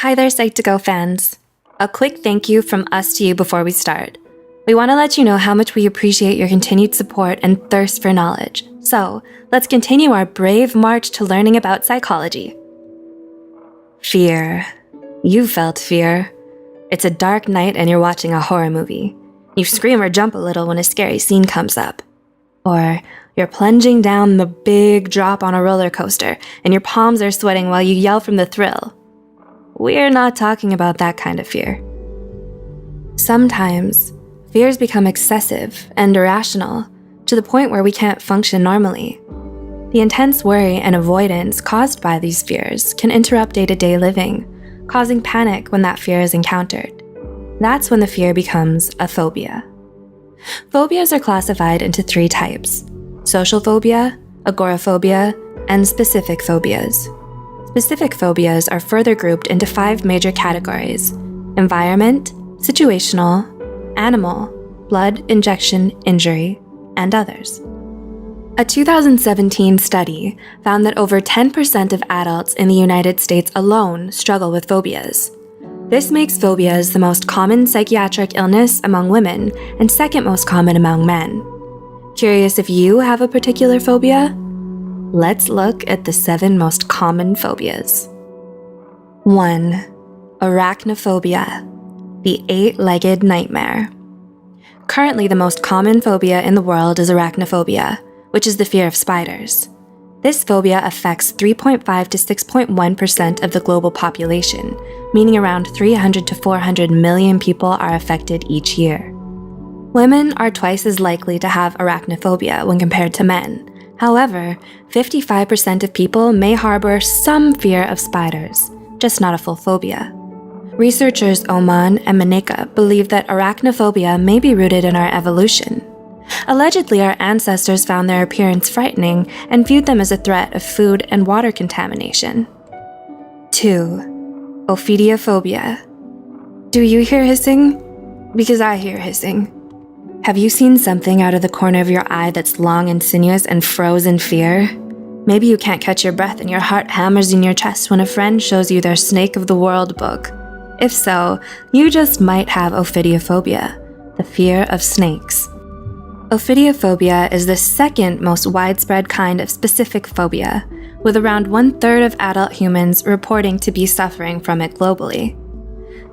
Hi there, Psych2Go fans. A quick thank you from us to you before we start. We want to let you know how much we appreciate your continued support and thirst for knowledge. So, let's continue our brave march to learning about psychology. Fear. You felt fear. It's a dark night and you're watching a horror movie. You scream or jump a little when a scary scene comes up. Or you're plunging down the big drop on a roller coaster and your palms are sweating while you yell from the thrill. We're not talking about that kind of fear. Sometimes, fears become excessive and irrational to the point where we can't function normally. The intense worry and avoidance caused by these fears can interrupt day-to-day living, causing panic when that fear is encountered. That's when the fear becomes a phobia. Phobias are classified into 3 types: social phobia, agoraphobia, and specific phobias. Specific phobias are further grouped into 5 major categories: environment, situational, animal, blood, injection, injury, and others. A 2017 study found that over 10% of adults in the United States alone struggle with phobias. This makes phobias the most common psychiatric illness among women and second most common among men. Curious if you have a particular phobia? Let's look at the 7 most common phobias. 1. Arachnophobia, the 8-legged nightmare. Currently, the most common phobia in the world is arachnophobia, which is the fear of spiders. This phobia affects 3.5 to 6.1% of the global population, meaning around 300 to 400 million people are affected each year. Women are twice as likely to have arachnophobia when compared to men. However, 55% of people may harbor some fear of spiders, just not a full phobia. Researchers Oman and Maneka believe that arachnophobia may be rooted in our evolution. Allegedly, our ancestors found their appearance frightening and viewed them as a threat of food and water contamination. 2. Ophidiophobia. Do you hear hissing? Because I hear hissing. Have you seen something out of the corner of your eye that's long and sinuous and froze in fear? Maybe you can't catch your breath and your heart hammers in your chest when a friend shows you their Snake of the World book. If so, you just might have Ophidiophobia, the fear of snakes. Ophidiophobia is the second most widespread kind of specific phobia, with around 1/3 of adult humans reporting to be suffering from it globally.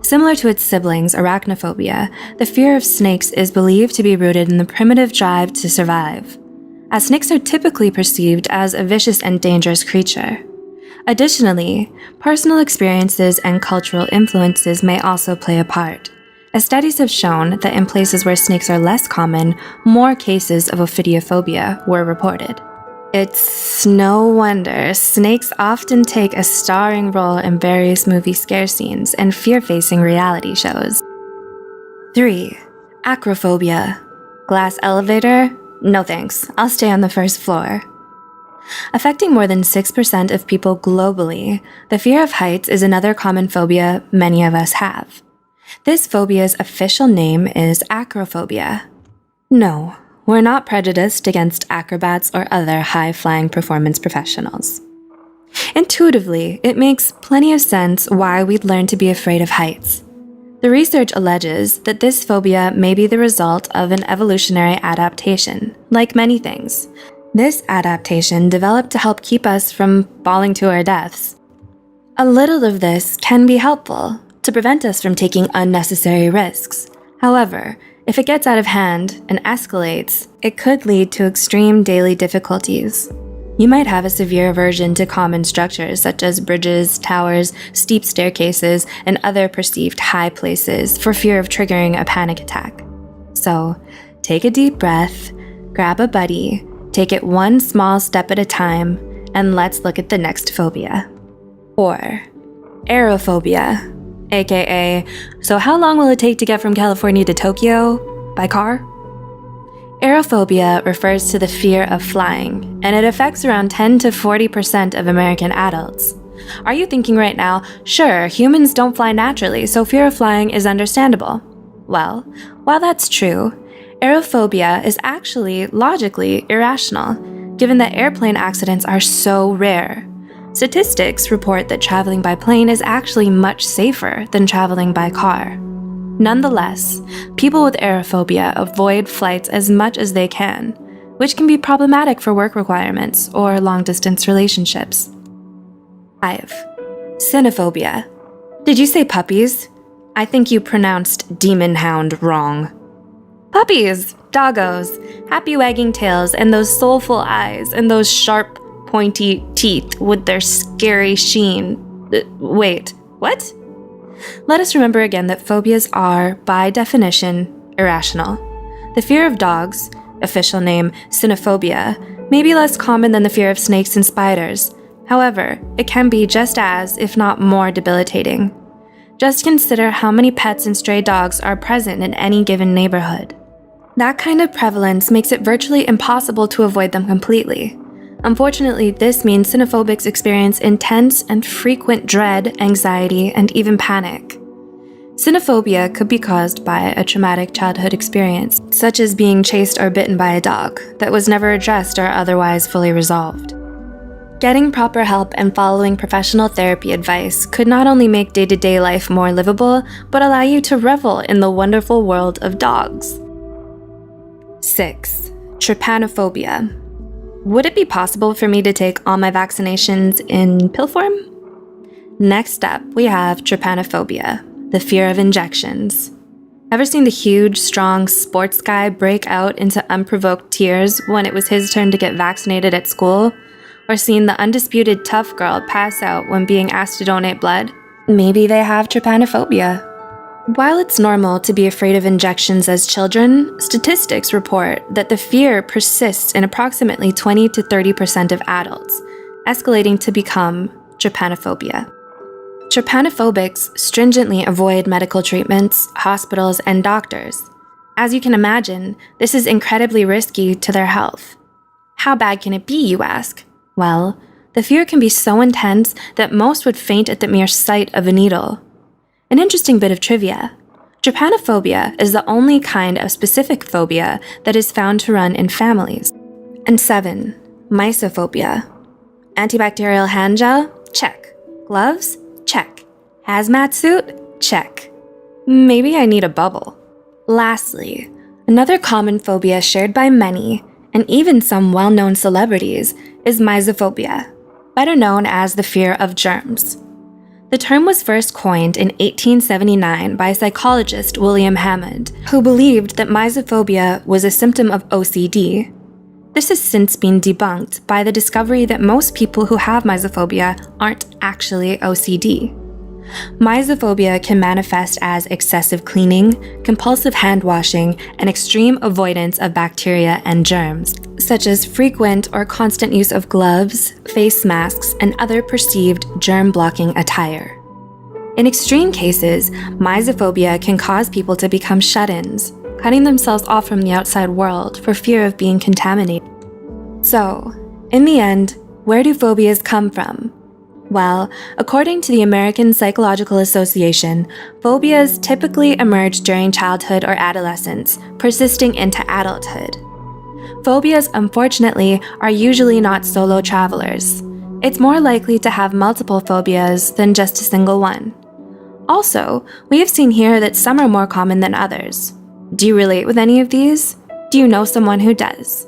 Similar to its siblings, arachnophobia, the fear of snakes is believed to be rooted in the primitive drive to survive, as snakes are typically perceived as a vicious and dangerous creature. Additionally, personal experiences and cultural influences may also play a part, as studies have shown that in places where snakes are less common, more cases of ophidiophobia were reported. It's no wonder snakes often take a starring role in various movie scare scenes and fear-facing reality shows. 3. Acrophobia. Glass elevator? No thanks, I'll stay on the first floor. Affecting more than 6% of people globally, the fear of heights is another common phobia many of us have. This phobia's official name is acrophobia. No, we're not prejudiced against acrobats or other high-flying performance professionals. Intuitively, it makes plenty of sense why we'd learn to be afraid of heights. The research alleges that this phobia may be the result of an evolutionary adaptation, like many things. This adaptation developed to help keep us from falling to our deaths. A little of this can be helpful, to prevent us from taking unnecessary risks. However, if it gets out of hand and escalates, it could lead to extreme daily difficulties. You might have a severe aversion to common structures such as bridges, towers, steep staircases, and other perceived high places for fear of triggering a panic attack. So, take a deep breath, grab a buddy, take it one small step at a time, and let's look at the next phobia. 4. Aerophobia. AKA, so how long will it take to get from California to Tokyo? By car? Aerophobia refers to the fear of flying, and it affects around 10 to 40% of American adults. Are you thinking right now, sure, humans don't fly naturally, so fear of flying is understandable? Well, while that's true, aerophobia is actually logically irrational, given that airplane accidents are so rare. Statistics report that traveling by plane is actually much safer than traveling by car. Nonetheless, people with aerophobia avoid flights as much as they can, which can be problematic for work requirements or long-distance relationships. 5. Cynophobia. Did you say puppies? I think you pronounced demon hound wrong. Puppies! Doggos! Happy wagging tails and those soulful eyes and those sharp, pointy teeth with their scary sheen. Wait, what? Let us remember again that phobias are, by definition, irrational. The fear of dogs, official name Cynophobia, may be less common than the fear of snakes and spiders. However, it can be just as, if not more, debilitating. Just consider how many pets and stray dogs are present in any given neighborhood. That kind of prevalence makes it virtually impossible to avoid them completely. Unfortunately, this means cynophobics experience intense and frequent dread, anxiety, and even panic. Cynophobia could be caused by a traumatic childhood experience, such as being chased or bitten by a dog, that was never addressed or otherwise fully resolved. Getting proper help and following professional therapy advice could not only make day-to-day life more livable, but allow you to revel in the wonderful world of dogs. 6. Trypanophobia. Would it be possible for me to take all my vaccinations in pill form? Next up, we have trypanophobia, the fear of injections. Ever seen the huge, strong sports guy break out into unprovoked tears when it was his turn to get vaccinated at school? Or seen the undisputed tough girl pass out when being asked to donate blood? Maybe they have trypanophobia. While it's normal to be afraid of injections as children, statistics report that the fear persists in approximately 20 to 30% of adults, escalating to become trypanophobia. Trypanophobics stringently avoid medical treatments, hospitals, and doctors. As you can imagine, this is incredibly risky to their health. How bad can it be, you ask? Well, the fear can be so intense that most would faint at the mere sight of a needle. An interesting bit of trivia: trypanophobia is the only kind of specific phobia that is found to run in families. And 7. Mysophobia. Antibacterial hand gel? Check. Gloves? Check. Hazmat suit? Check. Maybe I need a bubble. Lastly, another common phobia shared by many, and even some well-known celebrities, is mysophobia, better known as the fear of germs. The term was first coined in 1879 by psychologist William Hammond, who believed that mysophobia was a symptom of OCD. This has since been debunked by the discovery that most people who have mysophobia aren't actually OCD. Mysophobia can manifest as excessive cleaning, compulsive hand washing, and extreme avoidance of bacteria and germs, such as frequent or constant use of gloves, face masks, and other perceived germ-blocking attire. In extreme cases, mysophobia can cause people to become shut-ins, cutting themselves off from the outside world for fear of being contaminated. So, in the end, where do phobias come from? Well, according to the American Psychological Association, phobias typically emerge during childhood or adolescence, persisting into adulthood. Phobias, unfortunately, are usually not solo travelers. It's more likely to have multiple phobias than just a single one. Also, we have seen here that some are more common than others. Do you relate with any of these? Do you know someone who does?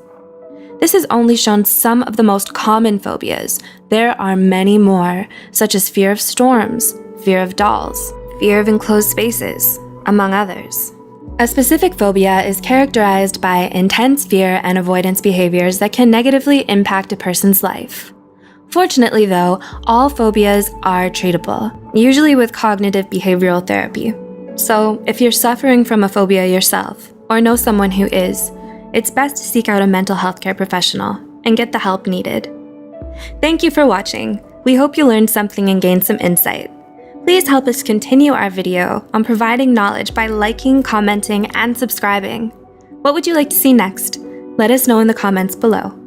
This has only shown some of the most common phobias. There are many more, such as fear of storms, fear of dolls, fear of enclosed spaces, among others. A specific phobia is characterized by intense fear and avoidance behaviors that can negatively impact a person's life. Fortunately, though, all phobias are treatable, usually with cognitive behavioral therapy. So, if you're suffering from a phobia yourself, or know someone who is, it's best to seek out a mental health care professional and get the help needed. Thank you for watching. We hope you learned something and gained some insight. Please help us continue our video on providing knowledge by liking, commenting, and subscribing. What would you like to see next? Let us know in the comments below.